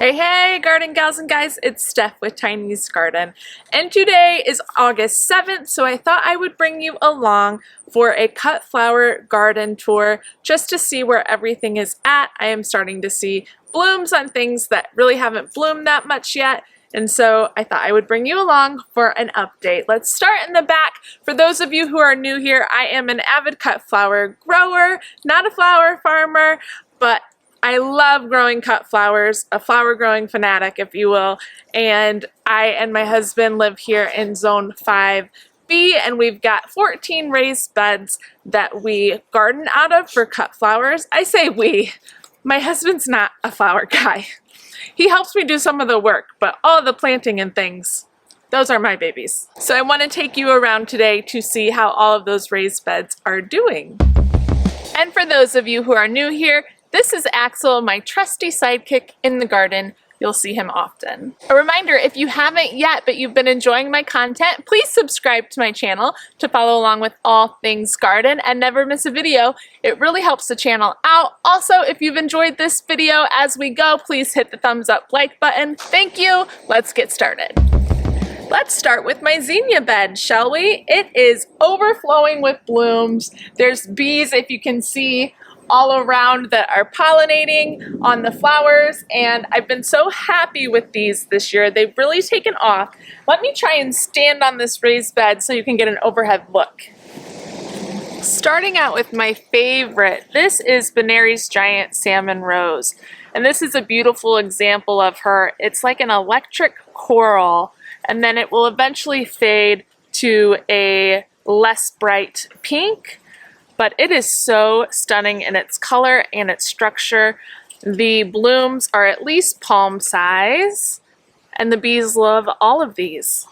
Hey, garden gals and guys, it's Steph with Tiny's Garden, and today is August 7th, so I thought I would bring you along for a cut flower garden tour just to see where everything is at. I am starting to see blooms on things that really haven't bloomed that much yet, and so I thought I would bring you along for an update. Let's start in the back. For those of you who are new here, I am an avid cut flower grower, not a flower farmer, but I love growing cut flowers, a flower growing fanatic, if you will, and I and my husband live here in Zone 5B, and we've got 14 raised beds that we garden out of for cut flowers. I say we. My husband's not a flower guy. He helps me do some of the work, but all the planting and things, those are my babies. So I want to take you around today to see how all of those raised beds are doing. And for those of you who are new here, this is Axel, my trusty sidekick in the garden. You'll see him often. A reminder, if you haven't yet but you've been enjoying my content, please subscribe to my channel to follow along with all things garden and never miss a video. It really helps the channel out. Also, if you've enjoyed this video as we go, please hit the thumbs up like button. Thank you. Let's get started. Let's start with my zinnia bed, shall we? It is overflowing with blooms. There's bees, if you can see, all around that are pollinating on the flowers, and I've been so happy with these this year. They've really taken off. Let me try and stand on this raised bed so you can get an overhead look. Starting out with my favorite, this is Benary's Giant Salmon Rose, and this is a beautiful example of her. It's like an electric coral, and then it will eventually fade to a less bright pink. But it is so stunning in its color and its structure. The blooms are at least palm size, and the bees love all of these.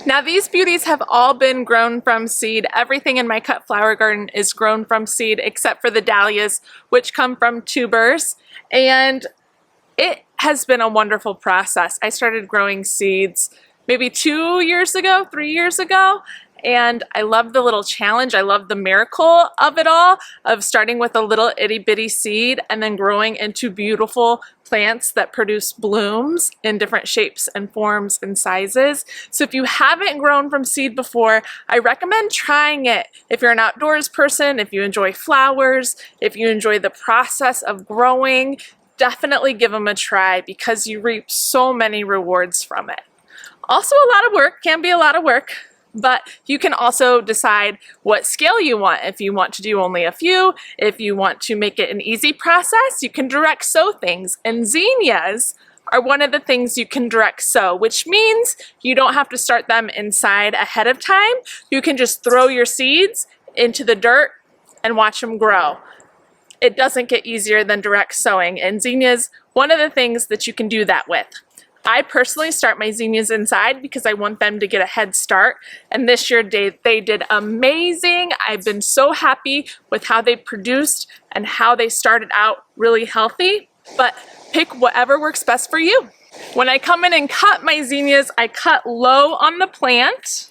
Now these beauties have all been grown from seed. Everything in my cut flower garden is grown from seed except for the dahlias, which come from tubers, and it has been a wonderful process. I started growing seeds maybe 2 years ago, 3 years ago, and I love the little challenge. I love the miracle of it all, of starting with a little itty bitty seed and then growing into beautiful plants that produce blooms in different shapes and forms and sizes. So if you haven't grown from seed before, I recommend trying it. If you're an outdoors person, if you enjoy flowers, if you enjoy the process of growing, definitely give them a try because you reap so many rewards from it. Also a lot of work, can be a lot of work. But you can also decide what scale you want. If you want to do only a few, if you want to make it an easy process, you can direct sow things. And zinnias are one of the things you can direct sow, which means you don't have to start them inside ahead of time. You can just throw your seeds into the dirt and watch them grow. It doesn't get easier than direct sowing, and zinnias, one of the things that you can do that with. I personally start my zinnias inside because I want them to get a head start, and this year they did amazing. I've been so happy with how they produced and how they started out really healthy, but pick whatever works best for you. When I come in and cut my zinnias, I cut low on the plant,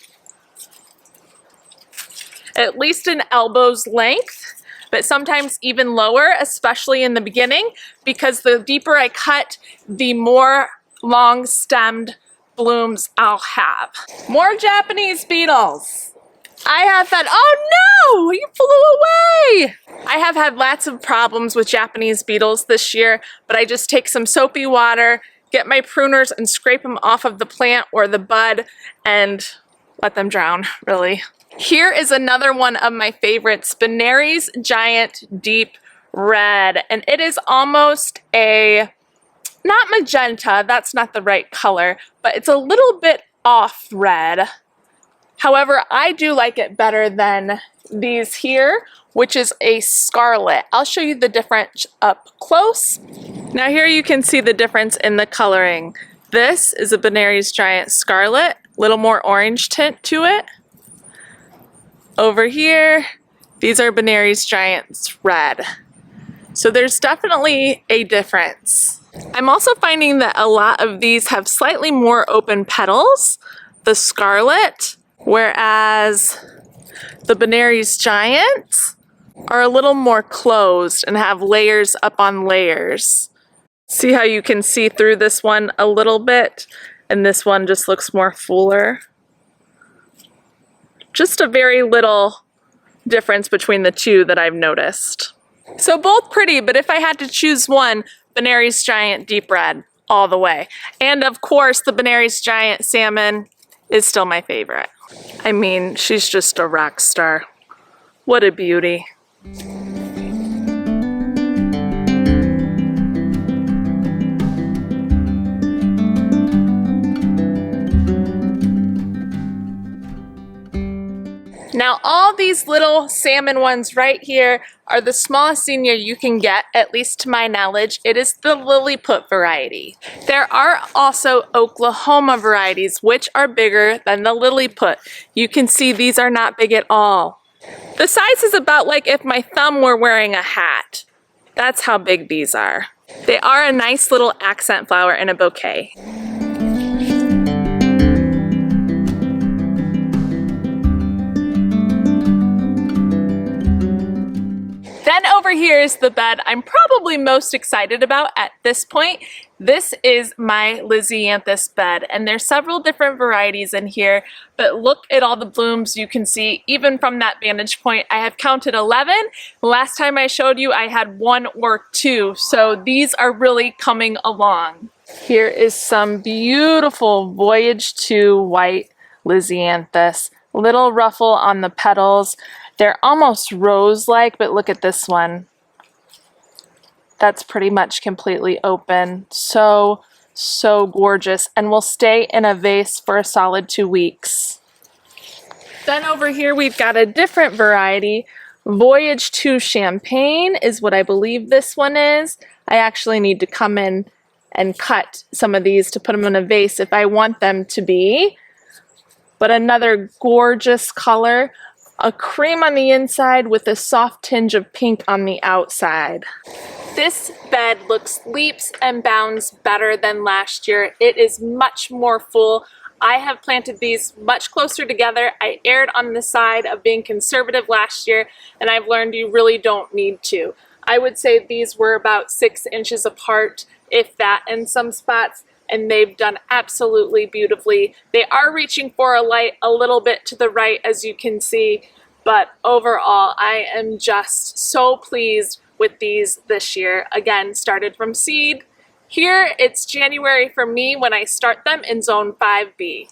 at least an elbow's length, but sometimes even lower, especially in the beginning, because the deeper I cut, the more long-stemmed blooms I'll have. More Japanese beetles. I have had, oh no, you flew away. I have had lots of problems with Japanese beetles this year, but I just take some soapy water, get my pruners and scrape them off of the plant or the bud and let them drown, really. Here is another one of my favorites, Benary's Giant Deep Red, and it is almost a not magenta, that's not the right color, but it's a little bit off red. However, I do like it better than these here, which is a scarlet. I'll show you the difference up close. Now here you can see the difference in the coloring. This is a Benary's Giant Scarlet, little more orange tint to it. Over here, these are Benary's Giant Red. So there's definitely a difference. I'm also finding that a lot of these have slightly more open petals, the scarlet, whereas the Benary's Giants are a little more closed and have layers up on layers. See how you can see through this one a little bit, and this one just looks more fuller. Just a very little difference between the two that I've noticed. So both pretty, but if I had to choose one, Benary's Giant Deep Red all the way. And of course, the Benary's Giant Salmon is still my favorite. I mean, she's just a rock star. What a beauty. Now all these little salmon ones right here are the smallest zinnia you can get, at least to my knowledge. It is the Lilliput variety. There are also Oklahoma varieties, which are bigger than the Lilliput. You can see these are not big at all. The size is about like if my thumb were wearing a hat. That's how big these are. They are a nice little accent flower in a bouquet. Then over here is the bed I'm probably most excited about at this point. This is my Lizianthus bed, and there's several different varieties in here, but look at all the blooms you can see even from that vantage point. I have counted 11. Last time I showed you I had 1 or 2, so these are really coming along. Here is some beautiful Voyage 2 white Lizianthus. Little ruffle on the petals. They're almost rose-like, but look at this one. That's pretty much completely open. So gorgeous, and will stay in a vase for a solid 2 weeks. Then over here we've got a different variety. Voyage 2 Champagne is what I believe this one is. I actually need to come in and cut some of these to put them in a vase if I want them to be. But another gorgeous color. A cream on the inside with a soft tinge of pink on the outside. This bed looks leaps and bounds better than last year. It is much more full. I have planted these much closer together. I erred on the side of being conservative last year, and I've learned you really don't need to. I would say these were about 6 inches apart, if that, in some spots, and they've done absolutely beautifully. They are reaching for a light a little bit to the right, as you can see, but overall I am just so pleased with these this year. Again, started from seed. Here it's January for me when I start them in zone 5B.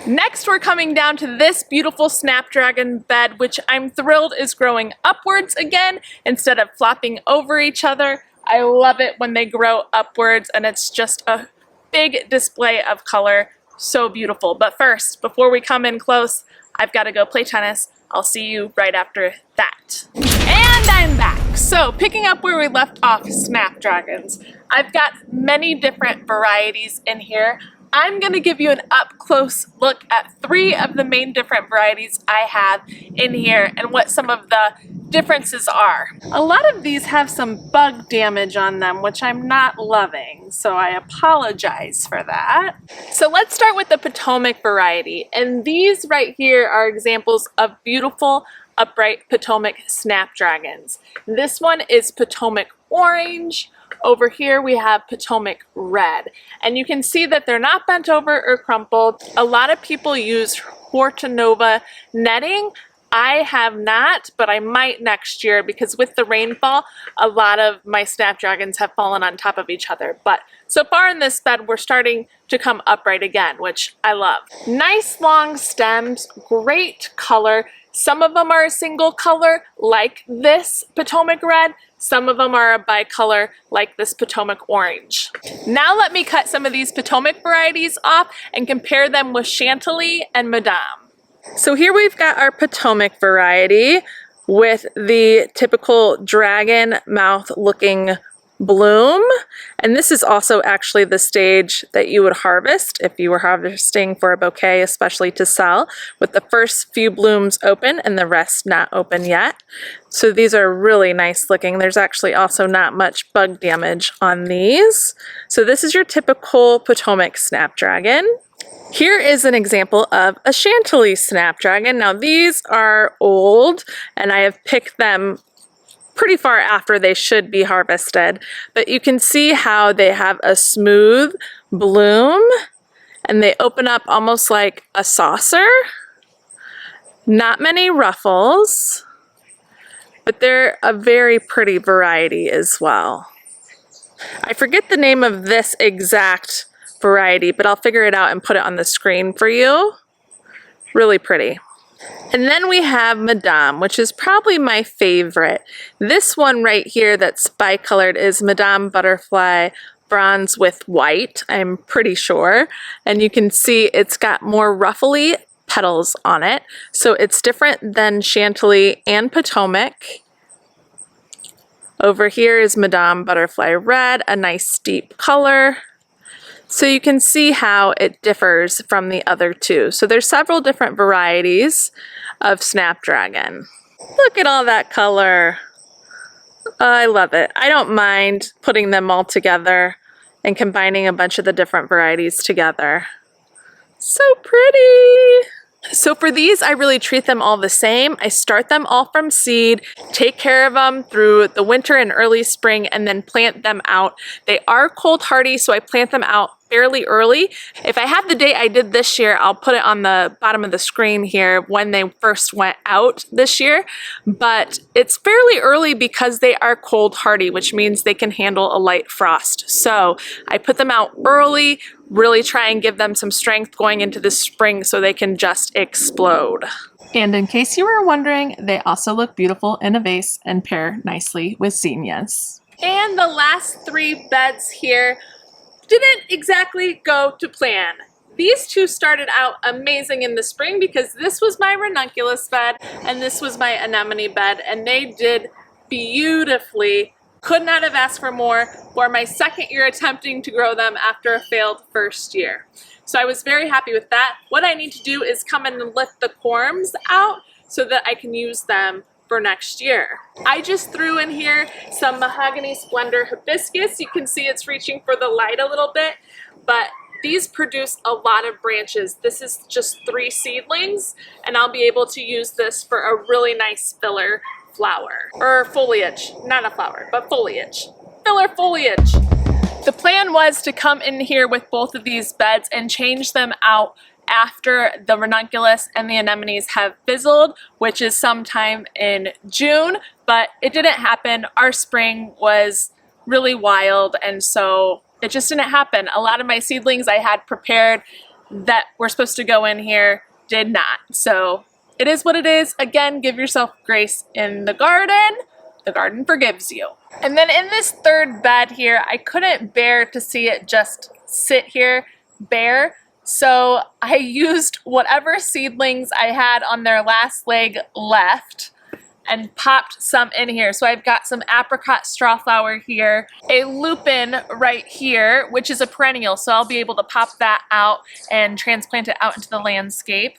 Next, we're coming down to this beautiful Snapdragon bed, which I'm thrilled is growing upwards again instead of flopping over each other. I love it when they grow upwards, and it's just a big display of color. So beautiful. But first, before we come in close, I've got to go play tennis. I'll see you right after that. And I'm back. So picking up where we left off, Snapdragons. I've got many different varieties in here. I'm going to give you an up-close look at 3 of the main different varieties I have in here and what some of the differences are. A lot of these have some bug damage on them, which I'm not loving, so I apologize for that. So let's start with the Potomac variety, and these right here are examples of beautiful upright Potomac Snapdragons. This one is Potomac Orange. Over here we have Potomac Red, and you can see that they're not bent over or crumpled. A lot of people use Hortonova netting. I have not, but I might next year, because with the rainfall, a lot of my Snapdragons have fallen on top of each other. But so far in this bed, we're starting to come upright again, which I love. Nice long stems, great color. Some of them are a single color, like this Potomac Red. Some of them are a bicolor, like this Potomac Orange. Now let me cut some of these Potomac varieties off and compare them with Chantilly and Madame. So here we've got our Potomac variety with the typical dragon mouth looking bloom, and this is also actually the stage that you would harvest if you were harvesting for a bouquet, especially to sell, with the first few blooms open and the rest not open yet. So these are really nice looking. There's actually also not much bug damage on these. So this is your typical Potomac Snapdragon. Here is an example of a Chantilly snapdragon. Now these are old and I have picked them pretty far after they should be harvested, but you can see how they have a smooth bloom and they open up almost like a saucer. Not many ruffles, but they're a very pretty variety as well. I forget the name of this exact variety, but I'll figure it out and put it on the screen for you. Really pretty. And then we have Madame, which is probably my favorite. This one right here that's bicolored is Madame Butterfly Bronze with White, I'm pretty sure. And you can see it's got more ruffly petals on it. So it's different than Chantilly and Potomac. Over here is Madame Butterfly Red, a nice deep color. So you can see how it differs from the other two. So there's several different varieties of Snapdragon. Look at all that color. I love it. I don't mind putting them all together and combining a bunch of the different varieties together. So pretty. So for these, I really treat them all the same. I start them all from seed, take care of them through the winter and early spring, and then plant them out. They are cold hardy, so I plant them out fairly early. If I have the date I did this year, I'll put it on the bottom of the screen here when they first went out this year. But it's fairly early because they are cold hardy, which means they can handle a light frost. So I put them out early, really try and give them some strength going into the spring so they can just explode. And in case you were wondering, they also look beautiful in a vase and pair nicely with zinnias. And the last three beds here didn't exactly go to plan. These two started out amazing in the spring because this was my ranunculus bed and this was my anemone bed, and they did beautifully. Could not have asked for more for my second year attempting to grow them after a failed first year. So I was very happy with that. What I need to do is come in and lift the corms out so that I can use them for next year. I just threw in here some Mahogany Splendor hibiscus. You can see it's reaching for the light a little bit, but these produce a lot of branches. This is just 3 seedlings, and I'll be able to use this for a really nice filler flower, or foliage, not a flower, but foliage, filler foliage. The plan was to come in here with both of these beds and change them out after the ranunculus and the anemones have fizzled, which is sometime in June, but it didn't happen. Our spring was really wild, and so it just didn't happen. A lot of my seedlings I had prepared that were supposed to go in here did not. So it is what it is. Again, give yourself grace in the garden. The garden forgives you. And then in this third bed here, I couldn't bear to see it just sit here bare. So I used whatever seedlings I had on their last leg left and popped some in here. So I've got some apricot strawflower here, a lupin right here, which is a perennial, so I'll be able to pop that out and transplant it out into the landscape,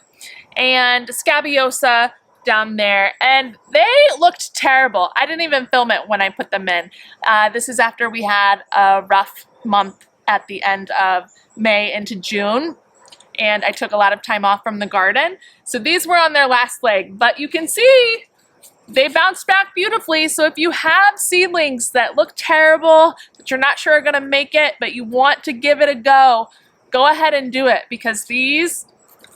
and scabiosa down there, and they looked terrible. I didn't even film it when I put them in. This is after we had a rough month at the end of May into June, and I took a lot of time off from the garden. So these were on their last leg, but you can see they bounced back beautifully. So if you have seedlings that look terrible, that you're not sure are gonna make it, but you want to give it a go ahead and do it, because these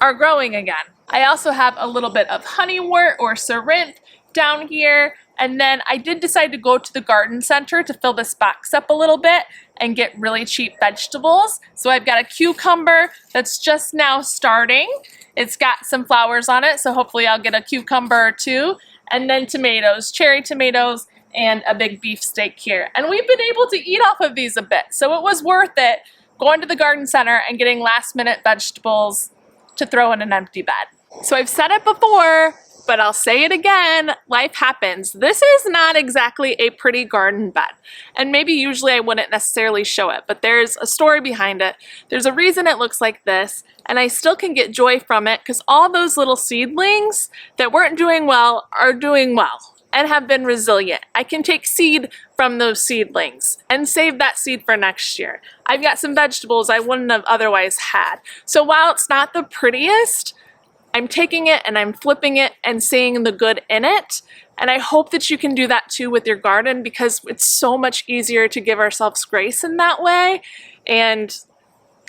are growing again. I also have a little bit of honeywort or cerinthe down here. And then I did decide to go to the garden center to fill this box up a little bit and get really cheap vegetables. So I've got a cucumber that's just now starting. It's got some flowers on it, so hopefully I'll get a cucumber or two. And then tomatoes, cherry tomatoes, and a big beefsteak here. And we've been able to eat off of these a bit, so it was worth it going to the garden center and getting last minute vegetables to throw in an empty bed. So I've said it before, but I'll say it again, life happens. This is not exactly a pretty garden bed. And maybe usually I wouldn't necessarily show it, but there's a story behind it. There's a reason it looks like this, and I still can get joy from it because all those little seedlings that weren't doing well are doing well. and have been resilient. I can take seed from those seedlings and save that seed for next year. I've got some vegetables I wouldn't have otherwise had. So while it's not the prettiest, I'm taking it and I'm flipping it and seeing the good in it. And I hope that you can do that too with your garden, because it's so much easier to give ourselves grace in that way. And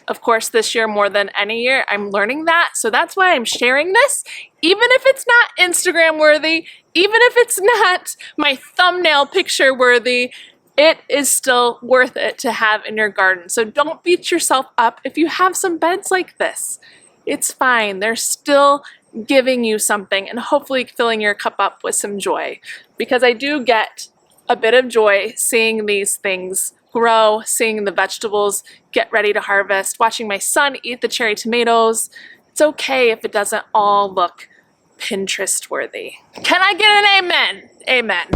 of course, this year more than any year, I'm learning that. So that's why I'm sharing this, even if it's not Instagram worthy, even if it's not my thumbnail picture worthy, it is still worth it to have in your garden. So don't beat yourself up if you have some beds like this. It's fine. They're still giving you something and hopefully filling your cup up with some joy, because I do get a bit of joy seeing these things grow, seeing the vegetables get ready to harvest, watching my son eat the cherry tomatoes. It's okay if it doesn't all look Pinterest worthy. Can I get an amen? Amen.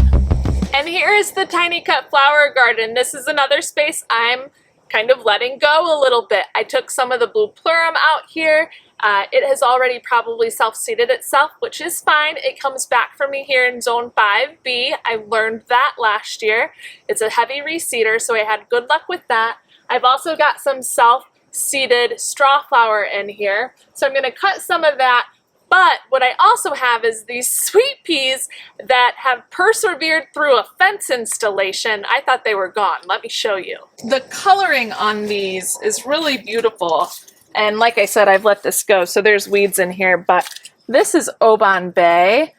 And here is the tiny cut flower garden. This is another space I'm kind of letting go a little bit. I took some of the blue plurum out here. It has already probably self-seeded itself, which is fine. It comes back for me here in zone 5B. I learned that last year. It's a heavy reseeder, so I had good luck with that. I've also got some self-seeded straw flower in here, so I'm going to cut some of that. But what I also have is these sweet peas that have persevered through a fence installation. I thought they were gone. Let me show you. The coloring on these is really beautiful. And like I said, I've let this go, so there's weeds in here. But this is Oban Bay,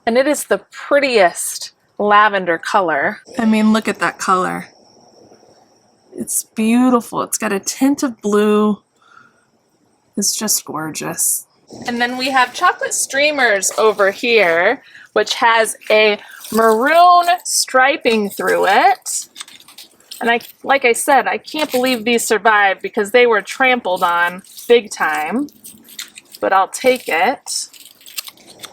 and it is the prettiest lavender color. I mean, look at that color. It's beautiful. It's got a tint of blue. It's just gorgeous. And then we have chocolate streamers over here, which has a maroon striping through it. And like I said, I can't believe these survived because they were trampled on big time, but I'll take it.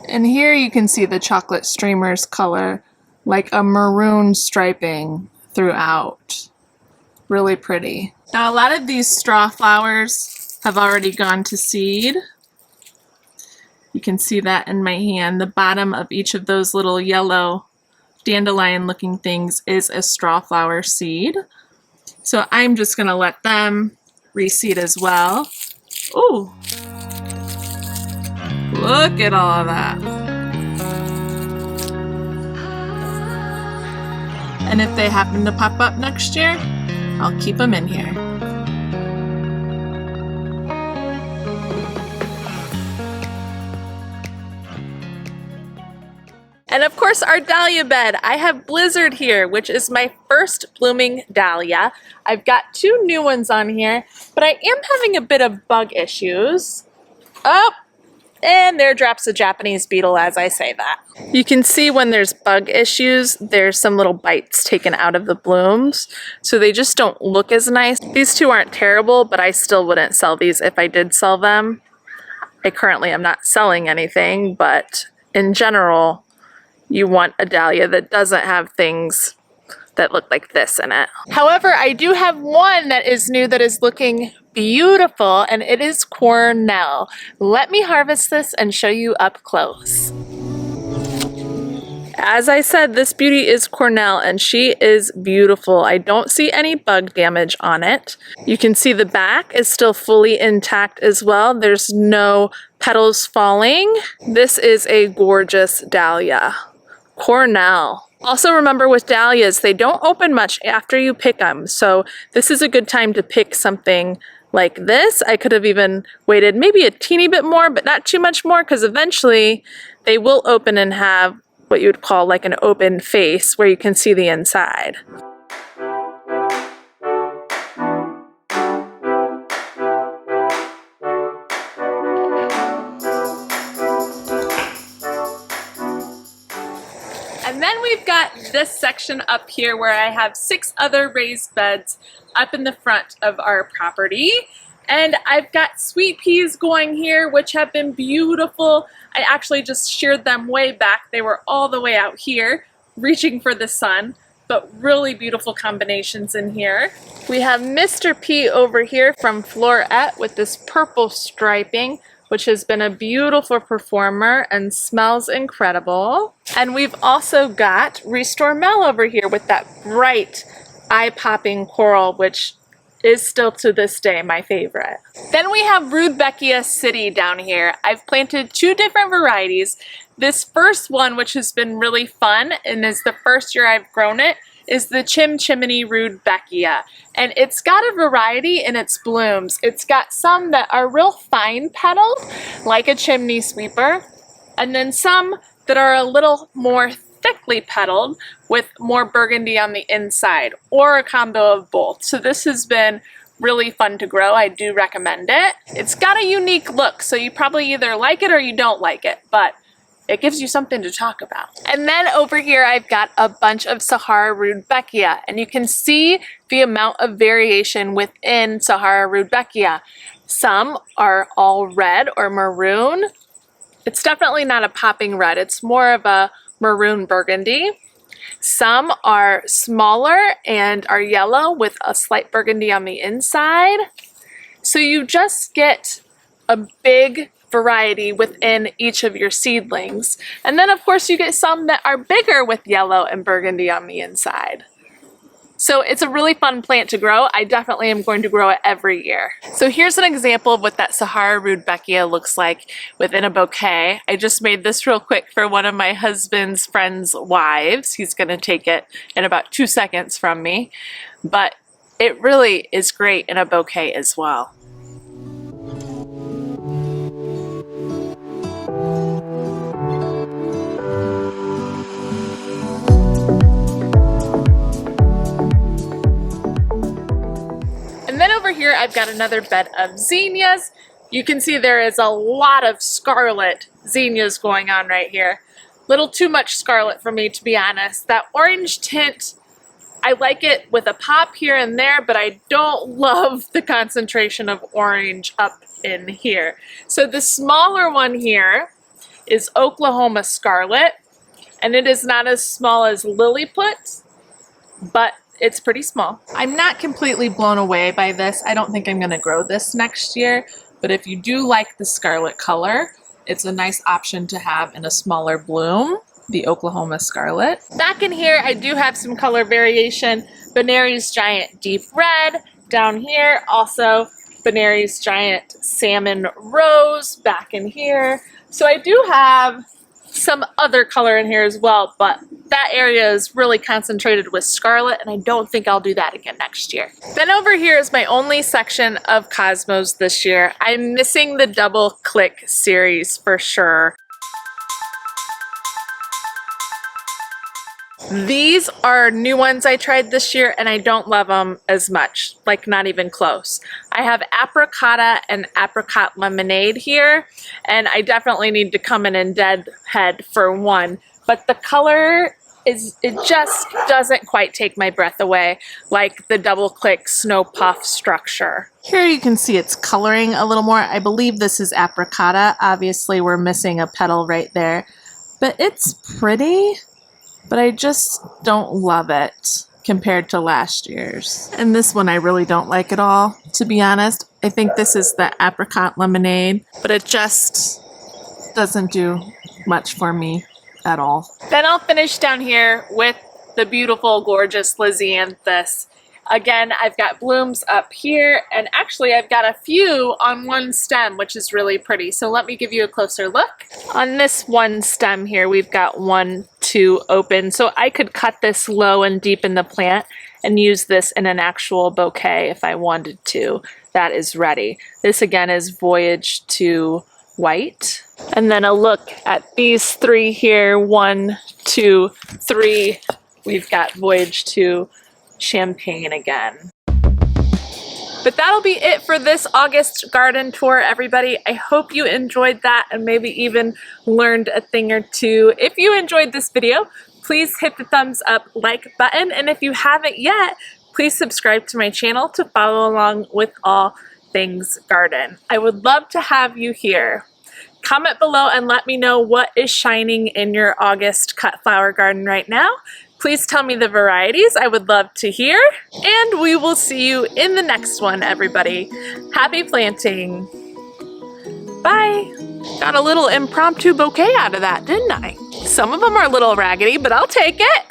And here you can see the chocolate streamers color, like a maroon striping throughout. Really pretty. Now a lot of these straw flowers have already gone to seed. You can see that in my hand. The bottom of each of those little yellow dandelion looking things is a straw flower seed. So I'm just gonna let them reseed as well. Ooh, look at all of that. And if they happen to pop up next year, I'll keep them in here. And of course our dahlia bed. I have Blizzard here, which is my first blooming dahlia. I've got 2 new ones on here, but I am having a bit of bug issues. Oh, and there drops a Japanese beetle as I say that. You can see when there's bug issues, there's some little bites taken out of the blooms, so they just don't look as nice. These 2 aren't terrible, but I still wouldn't sell these if I did sell them. I currently am not selling anything, but in general, you want a dahlia that doesn't have things that look like this in it. However, I do have one that is new that is looking beautiful, and it is Cornell. Let me harvest this and show you up close. As I said, this beauty is Cornell, and she is beautiful. I don't see any bug damage on it. You can see the back is still fully intact as well. There's no petals falling. This is a gorgeous dahlia. Cornell. Also remember with dahlias, they don't open much after you pick them, so this is a good time to pick something like this. I could have even waited maybe a teeny bit more, but not too much more, because eventually they will open and have what you would call like an open face where you can see the inside. And then we've got this section up here where I have 6 other raised beds up in the front of our property. And I've got sweet peas going here, which have been beautiful. I actually just sheared them way back. They were all the way out here, reaching for the sun, but really beautiful combinations in here. We have Mr. P over here from Florette with this purple striping, which has been a beautiful performer and smells incredible. And we've also got Restore Mel over here with that bright eye-popping coral, which is still to this day my favorite. Then we have Rudbeckia City down here. I've planted 2 different varieties. This first one, which has been really fun and is the first year I've grown it, is the Chimney Rudbeckia. And it's got a variety in its blooms. It's got some that are real fine petaled, like a chimney sweeper, and then some that are a little more thickly petaled with more burgundy on the inside, or a combo of both. So this has been really fun to grow. I do recommend it. It's got a unique look, so you probably either like it or you don't like it, but it gives you something to talk about. And then over here I've got a bunch of Sahara Rudbeckia, and you can see the amount of variation within Sahara Rudbeckia. Some are all red or maroon. It's definitely not a popping red, it's more of a maroon burgundy. Some are smaller and are yellow with a slight burgundy on the inside. So you just get a big variety within each of your seedlings. And then of course you get some that are bigger with yellow and burgundy on the inside. So it's a really fun plant to grow. I definitely am going to grow it every year. So here's an example of what that Sahara Rudbeckia looks like within a bouquet. I just made this real quick for one of my husband's friends' wives. He's gonna take it in about 2 seconds from me. But it really is great in a bouquet as well. And then over here I've got another bed of zinnias. You can see there is a lot of scarlet zinnias going on right here. Little too much scarlet for me, to be honest. That orange tint, I like it with a pop here and there, but I don't love the concentration of orange up in here. So the smaller one here is Oklahoma Scarlet, and it is not as small as Lilliput, but it's pretty small. I'm not completely blown away by this. I don't think I'm gonna grow this next year, but if you do like the scarlet color, it's a nice option to have in a smaller bloom, the Oklahoma Scarlet. Back in here, I do have some color variation. Benary's Giant Deep Red. Down here, also Benary's Giant Salmon Rose back in here. So I do have some other color in here as well, but that area is really concentrated with scarlet, and I don't think I'll do that again next year. Then over here is my only section of cosmos this year. I'm missing the Double Click series for sure. These are new ones I tried this year, and I don't love them as much, like not even close. I have Apricotta and Apricot Lemonade here, and I definitely need to come in and deadhead for one, but the color it just doesn't quite take my breath away like the Double Click Snow Puff structure. Here you can see it's coloring a little more. I believe this is Apricotta. Obviously we're missing a petal right there, but it's pretty. But I just don't love it compared to last year's. And this one I really don't like at all, to be honest. I think this is the Apricot Lemonade, but it just doesn't do much for me at all. Then I'll finish down here with the beautiful, gorgeous Lizianthus. Again, I've got blooms up here, and actually I've got a few on one stem, which is really pretty. So let me give you a closer look. On this one stem here, we've got 1, 2 open. So I could cut this low and deep in the plant and use this in an actual bouquet if I wanted to. That is ready. This again is Voyage to White. And then a look at these 3 here, 1, 2, 3. We've got Voyage to Champagne again. But that'll be it for this August garden tour, everybody. I hope you enjoyed that and maybe even learned a thing or two. If you enjoyed this video, please hit the thumbs up like button. And if you haven't yet, please subscribe to my channel to follow along with all things garden. I would love to have you here. Comment below and let me know what is shining in your August cut flower garden right now. Please tell me the varieties. I would love to hear. And we will see you in the next one, everybody. Happy planting. Bye. Got a little impromptu bouquet out of that, didn't I? Some of them are a little raggedy, but I'll take it.